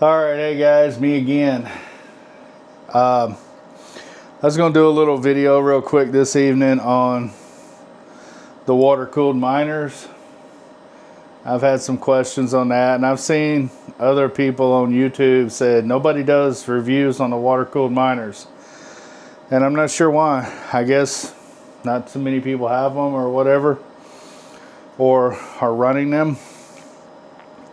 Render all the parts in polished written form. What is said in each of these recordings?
Alright, hey guys, me again. I was going to do a little video real quick this evening on the water-cooled miners. I've had some questions on that, and I've seen other people on YouTube said nobody does reviews on the water-cooled miners. And I'm not sure why. I guess not too many people have them or whatever, or are running them.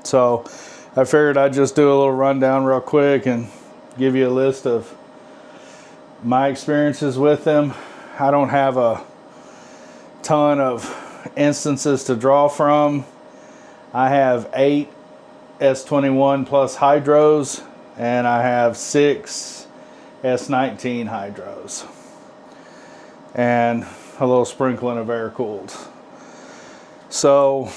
So I figured I'd just do a little rundown real quick and give you a list of my experiences with them. I don't have a ton of instances to draw from. I have 8 S21 plus hydros, and I have 6 S19 hydros, and a little sprinkling of air cooled. So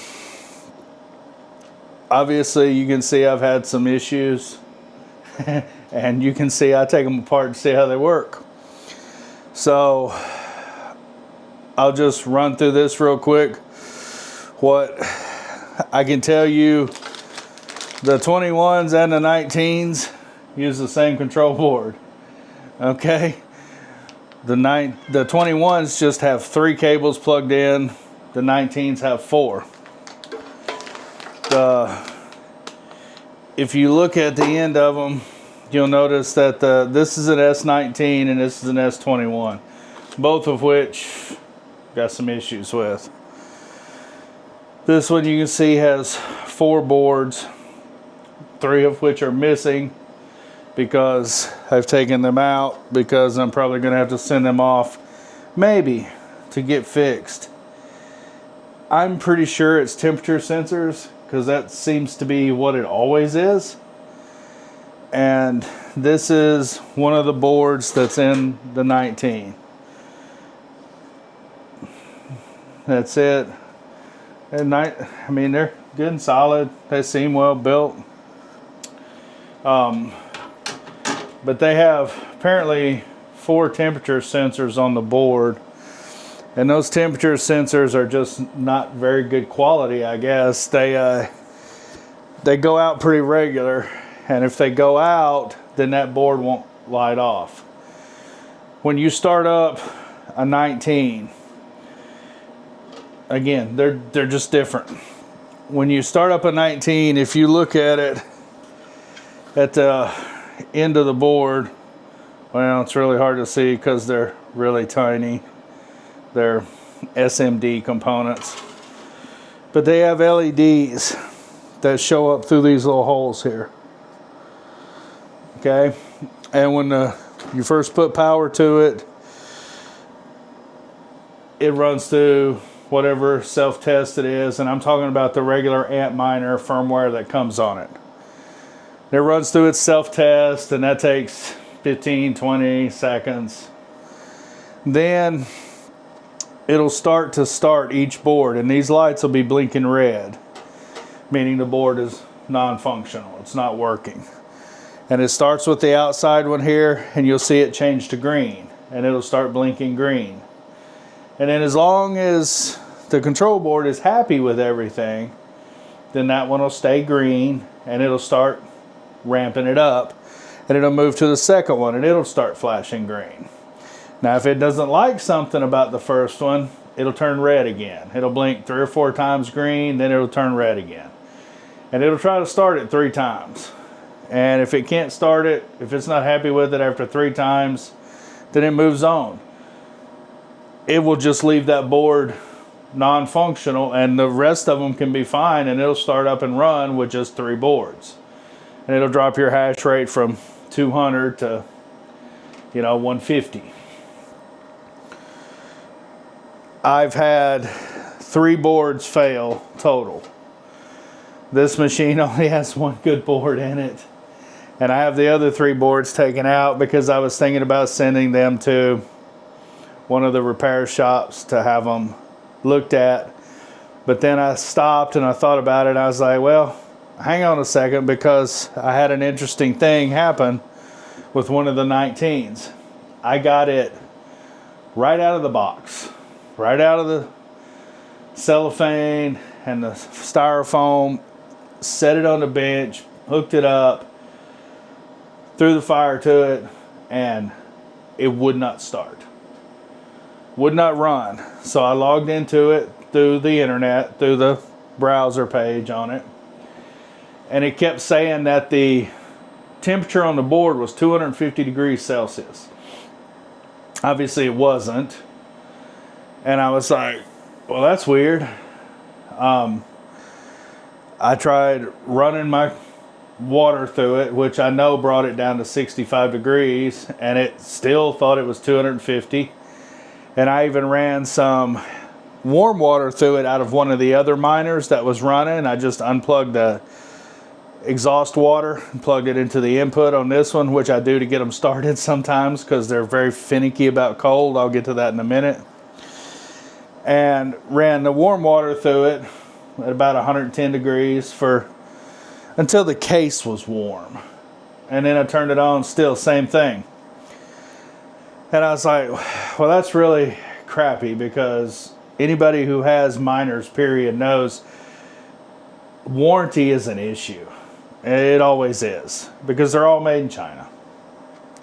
obviously you can see I've had some issues and you can see I take them apart to see how they work. So I'll just run through this real quick. What I can tell you, the 21s and the 19s use the same control board. Okay, the 21s just have 3 cables plugged in. The 19s have 4. If you look at the end of them, you'll notice that this is an S19 and this is an S21, both of which got some issues with. This one you can see has 4 boards, 3 of which are missing because I've taken them out because I'm probably going to have to send them off maybe to get fixed. I'm pretty sure it's temperature sensors, because that seems to be what it always is. And this is one of the boards that's in the 19. That's it. I mean, they're good and solid. They seem well built. But they have apparently 4 temperature sensors on the board. And those temperature sensors are just not very good quality, I guess. They go out pretty regular, and if they go out, then that board won't light off. When you start up a 19, again, they're just different. When you start up a 19, if you look at it at the end of the board, well, it's really hard to see because they're really tiny. They're SMD components, but they have LEDs that show up through these little holes here. Okay, and when you first put power to it, it runs through whatever self-test it is, and I'm talking about the regular Antminer firmware that comes on it. It runs through its self-test, and that takes 15-20 seconds. Then it'll start each board, and these lights will be blinking red, meaning the board is non-functional. It's not working. And it starts with the outside one here, and you'll see it change to green, and it'll start blinking green. And then as long as the control board is happy with everything, then that one will stay green, and it'll start ramping it up, and it'll move to the second one, and it'll start flashing green. Now, if it doesn't like something about the first one, it'll turn red again. It'll blink 3 or 4 times green, then it'll turn red again. And it'll try to start it 3 times. And if it can't start it, if it's not happy with it after 3 times, then it moves on. It will just leave that board non-functional, and the rest of them can be fine, and it'll start up and run with just 3 boards. And it'll drop your hash rate from 200 to, 150. I've had 3 boards fail total. This machine only has 1 good board in it, and I have the other 3 boards taken out because I was thinking about sending them to one of the repair shops to have them looked at. But then I stopped and I thought about it, and I was like, well, hang on a second, because I had an interesting thing happen with one of the 19s. I got it right out of the box. Right out of the cellophane and the styrofoam, set it on the bench, hooked it up, threw the fire to it, and it would not start. Would not run. So I logged into it through the internet, through the browser page on it. And it kept saying that the temperature on the board was 250 degrees Celsius. Obviously it wasn't. And I was like, well, that's weird. I tried running my water through it, which I know brought it down to 65 degrees, and it still thought it was 250. And I even ran some warm water through it out of one of the other miners that was running. I just unplugged the exhaust water and plugged it into the input on this one, which I do to get them started sometimes because they're very finicky about cold. I'll get to that in a minute. And ran the warm water through it at about 110 degrees until the case was warm. And then I turned it on, still same thing. And I was like, well, that's really crappy, because anybody who has miners, period, knows warranty is an issue. It always is, because they're all made in China.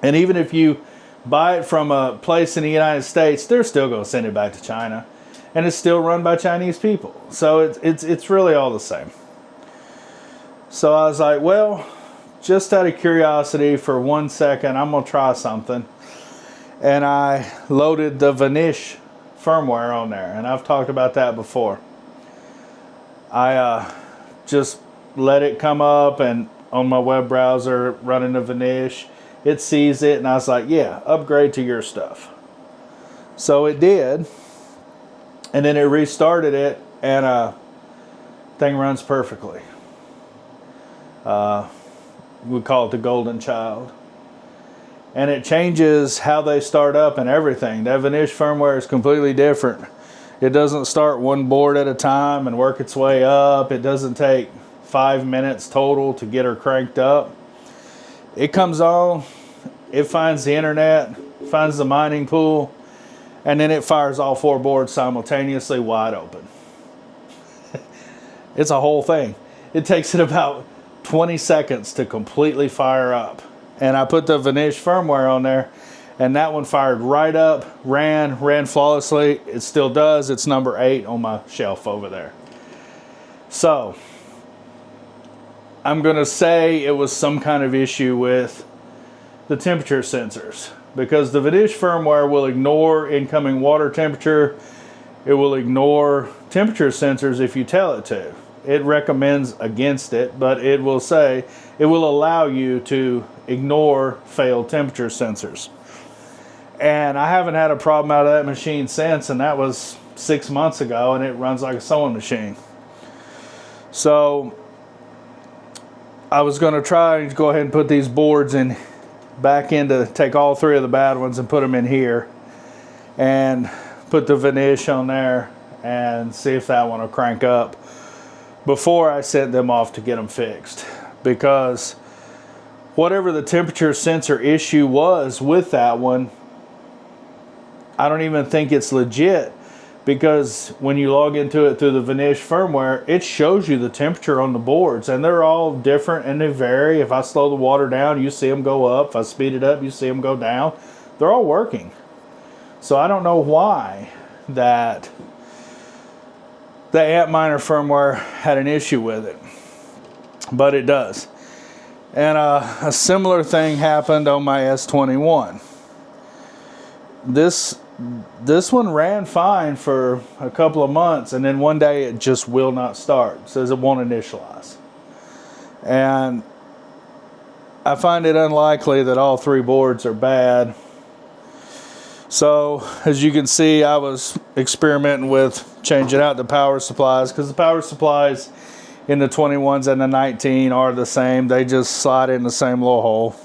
And even if you buy it from a place in the United States, they're still going to send it back to China. And it's still run by Chinese people. So it's really all the same. So I was like, well, just out of curiosity for 1 second, I'm going to try something. And I loaded the Vnish firmware on there. And I've talked about that before. I just let it come up, and on my web browser running the Vnish, it sees it. And I was like, yeah, upgrade to your stuff. So it did. And then it restarted it, and thing runs perfectly. We call it the golden child. And it changes how they start up and everything. That Vnish firmware is completely different. It doesn't start one board at a time and work its way up. It doesn't take 5 minutes total to get her cranked up. It comes on, it finds the internet, finds the mining pool, and then it fires all 4 boards simultaneously wide open. It's a whole thing. It takes it about 20 seconds to completely fire up. And I put the Vnish firmware on there, and that one fired right up, ran flawlessly. It still does. It's number 8 on my shelf over there. So I'm going to say it was some kind of issue with the temperature sensors, because the Vnish firmware will ignore incoming water temperature. It will ignore temperature sensors if you tell it to. It recommends against it, but it will say, it will allow you to ignore failed temperature sensors. And I haven't had a problem out of that machine since, and that was 6 months ago, and it runs like a sewing machine. So I was going to try and go ahead and put these boards in back in, to take all 3 of the bad ones and put them in here, and put the Vnish on there and see if that one will crank up before I sent them off to get them fixed. Because whatever the temperature sensor issue was with that one, I don't even think it's legit, because when you log into it through the Vnish firmware, it shows you the temperature on the boards, and they're all different and they vary. If I slow the water down, you see them go up. If I speed it up, you see them go down. They're all working. So I don't know why that the Antminer firmware had an issue with it, but it does. And a similar thing happened on my S21. This one ran fine for a couple of months, and then one day it just will not start. It says it won't initialize. And I find it unlikely that all 3 boards are bad. So as you can see, I was experimenting with changing out the power supplies, because the power supplies in the 21s and the 19 are the same. They just slide in the same little hole.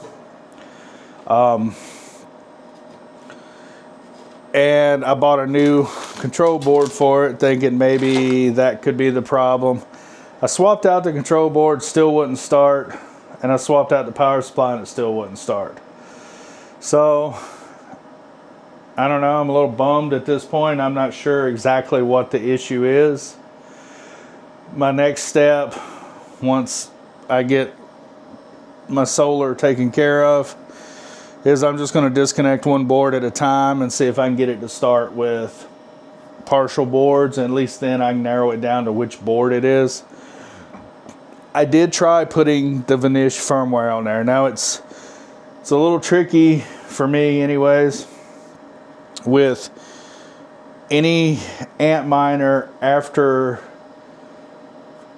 And I bought a new control board for it, thinking maybe that could be the problem. I swapped out the control board, still wouldn't start. And I swapped out the power supply, and it still wouldn't start. So I don't know, I'm a little bummed at this point. I'm not sure exactly what the issue is. My next step, once I get my solar taken care of is I'm just going to disconnect one board at a time and see if I can get it to start with partial boards, and at least then I can narrow it down to which board it is. I did try putting the Vnish firmware on there. Now it's a little tricky for me anyways with any Antminer after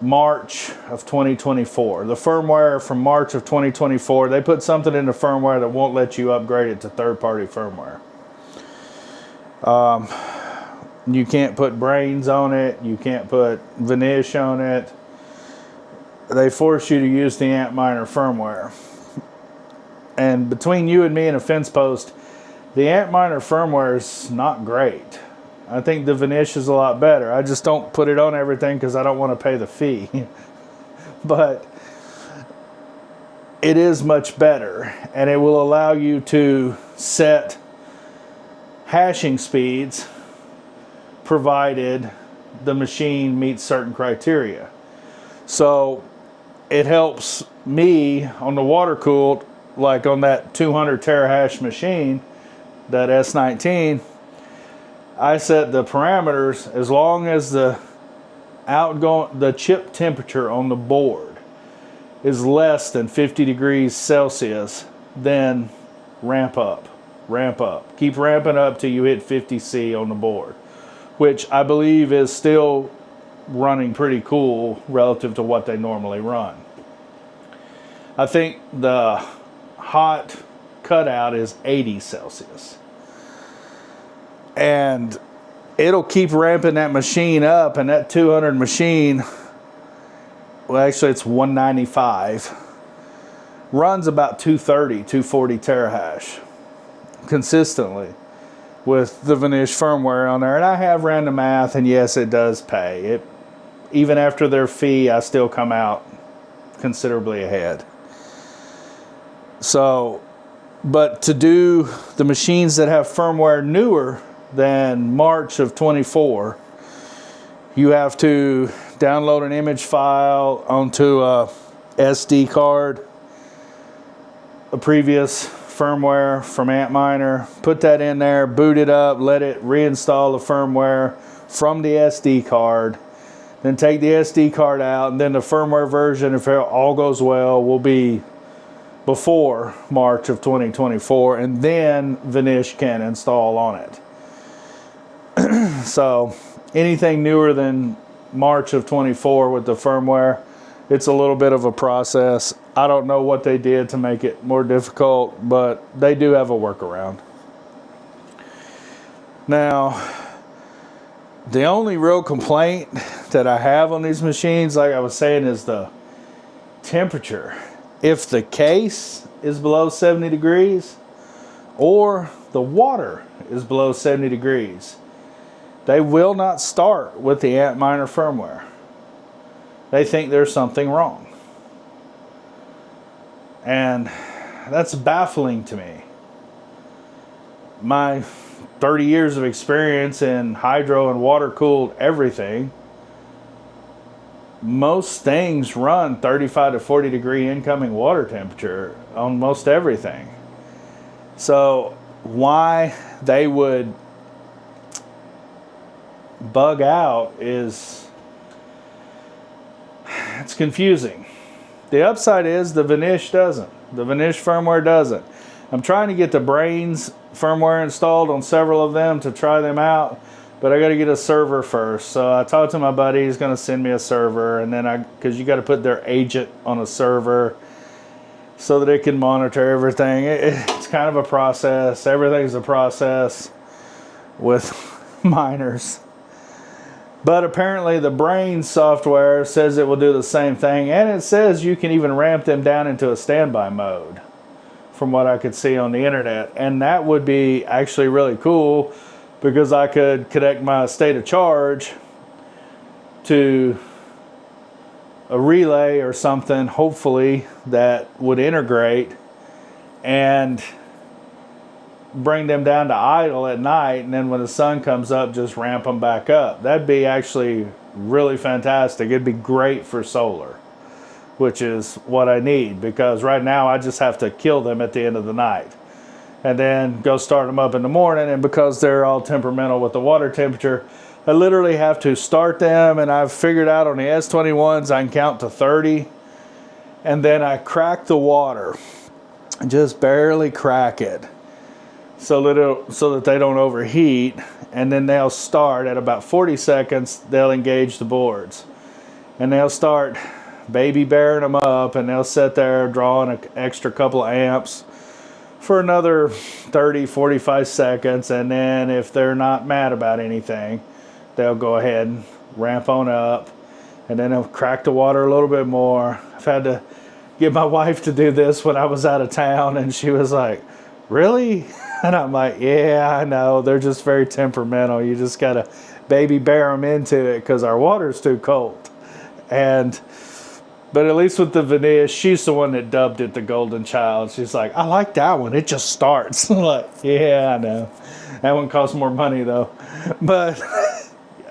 March of 2024. The firmware from March of 2024, they put something in the firmware that won't let you upgrade it to third-party firmware. You can't put Braiins on it. You can't put Vnish on it. They force you to use the Antminer firmware. And between you and me and a fence post, the Antminer firmware is not great. I think the Vnish is a lot better. I just don't put it on everything because I don't want to pay the fee. But it is much better, and it will allow you to set hashing speeds provided the machine meets certain criteria. So it helps me on the water cooled, like on that 200 terahash machine, that S19. I set the parameters as long as the chip temperature on the board is less than 50 degrees Celsius, then ramp up. Keep ramping up till you hit 50 C on the board, which I believe is still running pretty cool relative to what they normally run. I think the hot cutout is 80 Celsius. And it'll keep ramping that machine up, and that 200 machine, well actually it's 195, runs about 230, 240 terahash consistently with the Vnish firmware on there. And I have ran the math, and yes, it does pay. Even after their fee, I still come out considerably ahead. So, but to do the machines that have firmware newer than March of 24, you have to download an image file onto a SD card, a previous firmware from Antminer, put that in there, boot it up, let it reinstall the firmware from the SD card, then take the SD card out, and then the firmware version, if all goes well, will be before March of 2024, and then Vnish can install on it. So anything newer than March of 24 with the firmware, it's a little bit of a process. I don't know what they did to make it more difficult, but they do have a workaround. Now, the only real complaint that I have on these machines, like I was saying, is the temperature. If the case is below 70 degrees or the water is below 70 degrees, they will not start with the Antminer firmware. They think there's something wrong. And that's baffling to me. My 30 years of experience in hydro and water cooled everything, most things run 35 to 40 degree incoming water temperature on most everything. So why they would bug out is, it's confusing. The upside is the Vnish doesn't. The Vnish firmware doesn't. I'm trying to get the Braiins firmware installed on several of them to try them out, but I got to get a server first. So I talked to my buddy, he's going to send me a server, and then because you got to put their agent on a server so that it can monitor everything. It's kind of a process. Everything's a process with miners. But apparently the Braiins software says it will do the same thing, and it says you can even ramp them down into a standby mode, from what I could see on the internet. And that would be actually really cool, because I could connect my state of charge to a relay or something, hopefully, that would integrate and bring them down to idle at night, and then when the sun comes up, just ramp them back up. That'd be actually really fantastic. It'd be great for solar. which is what I need, because right now I just have to kill them at the end of the night and then go start them up in the morning. And because they're all temperamental with the water temperature, I literally have to start them, and I've figured out on the S21s I can count to 30, and then I crack the water, just barely crack it, so that they don't overheat, and then they'll start at about 40 seconds. They'll engage the boards, and they'll start baby bearing them up, and they'll sit there drawing an extra couple of amps for another 30-45 seconds, and then if they're not mad about anything, they'll go ahead and ramp on up, and then they'll crack the water a little bit more. I've had to get my wife to do this when I was out of town, and she was like, "Really?" And I'm like, "Yeah, I know. They're just very temperamental. You just got to baby bear them into it because our water's too cold." But at least with the Vnish, she's the one that dubbed it the golden child. She's like, "I like that one. It just starts." I'm like, "Yeah, I know. That one costs more money though." But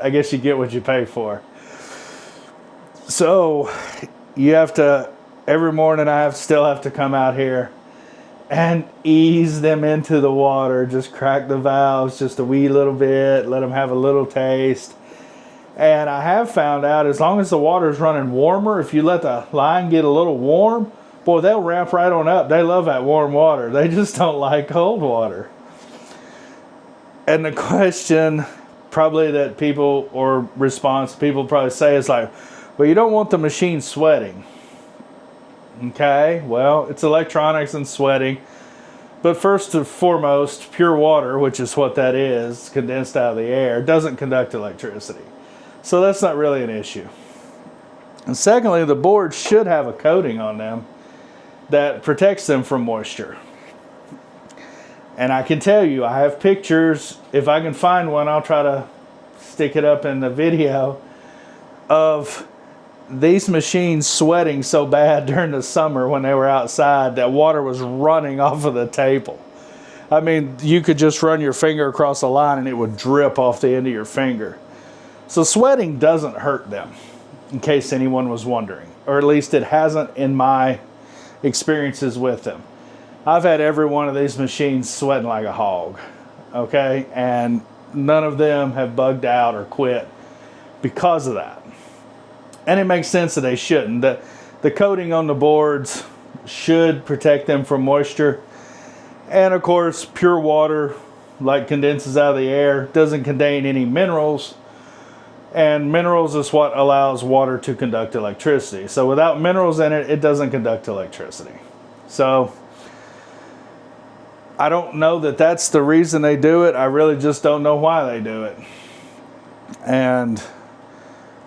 I guess you get what you pay for. So you have to, every morning I still have to come out here and ease them into the water. Just crack the valves just a wee little bit, let them have a little taste. And I have found out, as long as the water's running warmer, if you let the line get a little warm, boy, they'll ramp right on up. They love that warm water. They just don't like cold water. And the question probably that people, or response people probably say is like, "Well, you don't want the machine sweating." Okay, well, it's electronics and sweating. But first and foremost, pure water, which is what that is, condensed out of the air, doesn't conduct electricity. So that's not really an issue. And secondly, the boards should have a coating on them that protects them from moisture. And I can tell you, I have pictures. If I can find one, I'll try to stick it up in the video of these machines sweating so bad during the summer when they were outside that water was running off of the table. I mean, you could just run your finger across the line and it would drip off the end of your finger. So sweating doesn't hurt them, in case anyone was wondering, or at least it hasn't in my experiences with them. I've had every one of these machines sweating like a hog, okay? And none of them have bugged out or quit because of that. And it makes sense that they shouldn't. The coating on the boards should protect them from moisture. And of course, pure water, like condenses out of the air, doesn't contain any minerals. And minerals is what allows water to conduct electricity. So without minerals in it, it doesn't conduct electricity. So I don't know that that's the reason they do it. I really just don't know why they do it. And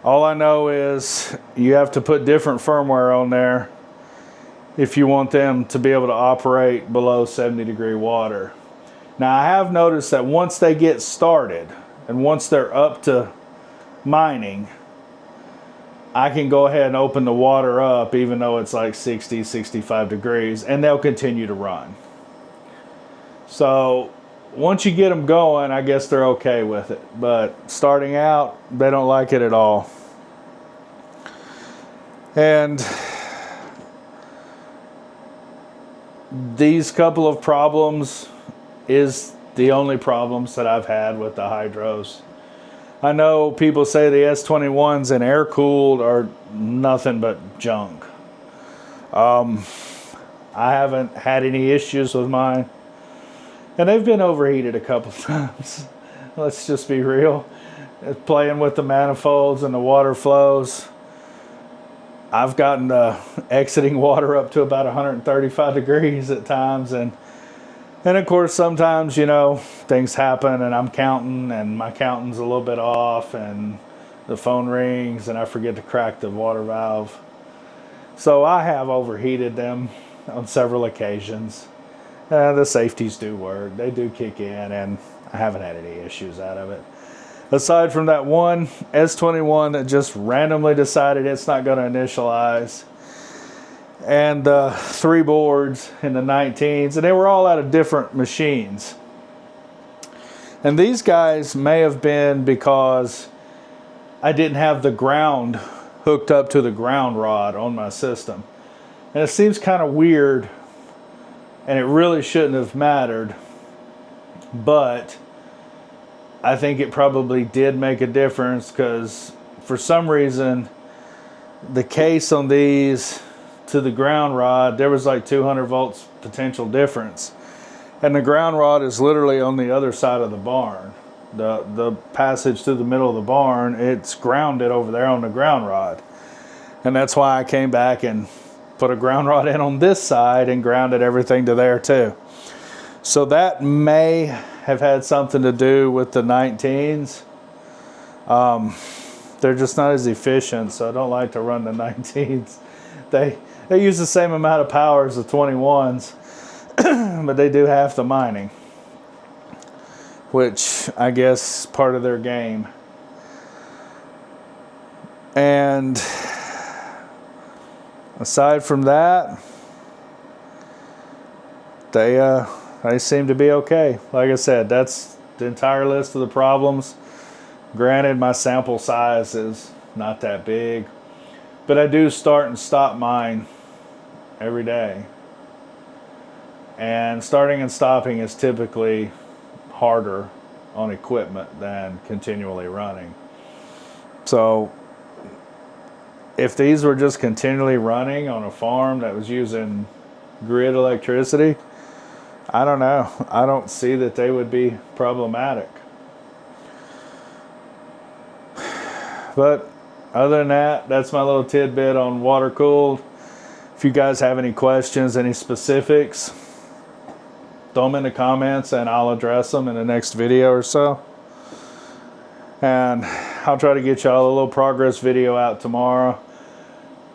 all I know is you have to put different firmware on there if you want them to be able to operate below 70-degree water. Now, I have noticed that once they get started and once they're up to mining, I can go ahead and open the water up even though it's like 60, 65 degrees, and they'll continue to run. So once you get them going, I guess they're okay with it. But starting out, they don't like it at all. And these couple of problems is the only problems that I've had with the hydros. I know people say the S21s and air-cooled are nothing but junk. I haven't had any issues with mine. And they've been overheated a couple times. Let's just be real. Playing with the manifolds and the water flows, I've gotten the exiting water up to about 135 degrees at times. And of course, sometimes, you know, things happen and I'm counting and my counting's a little bit off and the phone rings and I forget to crack the water valve. So I have overheated them on several occasions. The safeties do work. They do kick in, and I haven't had any issues out of it. Aside from that one S21 that just randomly decided it's not going to initialize. And 3 boards in the 19s, and they were all out of different machines. And these guys may have been because I didn't have the ground hooked up to the ground rod on my system. And it seems kind of weird, and it really shouldn't have mattered, but I think it probably did make a difference, because for some reason the case on these to the ground rod, there was like 200 volts potential difference, and the ground rod is literally on the other side of the barn. The passage through the middle of the barn, it's grounded over there on the ground rod, and that's why I came back and put a ground rod in on this side and grounded everything to there too. So that may have had something to do with the 19s. They're just not as efficient, so I don't like to run the 19s. They use the same amount of power as the 21s, but they do half the mining, which I guess is part of their game. And aside from that, they seem to be okay. Like I said, that's the entire list of the problems. Granted, my sample size is not that big, but I do start and stop mine every day. And starting and stopping is typically harder on equipment than continually running. So if these were just continually running on a farm that was using grid electricity, I don't know. I don't see that they would be problematic. But other than that, that's my little tidbit on water cooled. If you guys have any questions, any specifics, throw them in the comments and I'll address them in the next video or so. And I'll try to get y'all a little progress video out tomorrow.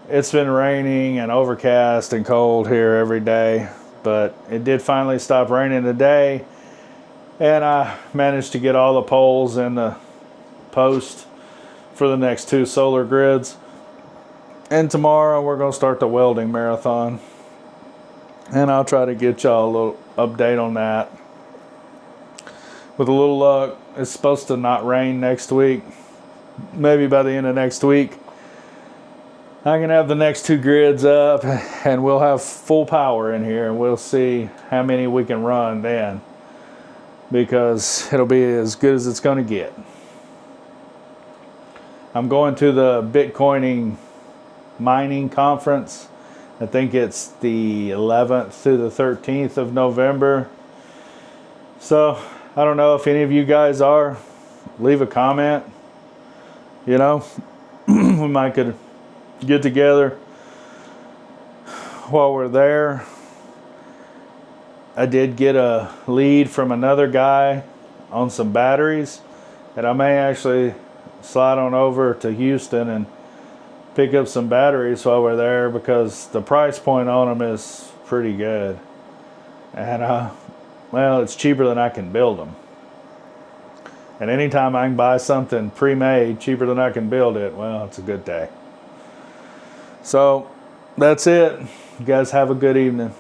It's been raining and overcast and cold here every day, but it did finally stop raining today, and I managed to get all the poles in the post for the next 2 solar grids. And tomorrow we're going to start the welding marathon, and I'll try to get y'all a little update on that. With a little luck, it's supposed to not rain next week. Maybe by the end of next week I can have the next 2 grids up and we'll have full power in here, and we'll see how many we can run then, because it'll be as good as it's going to get. I'm going to the Bitcoining mining conference. I think it's the 11th through the 13th of November. So I don't know if any of you guys are. Leave a comment. You know, we might could get together while we're there. I did get a lead from another guy on some batteries, and I may actually slide on over to Houston and pick up some batteries while we're there, because the price point on them is pretty good. And well, it's cheaper than I can build them. And anytime I can buy something pre-made cheaper than I can build it, well, it's a good day. So that's it. You guys have a good evening.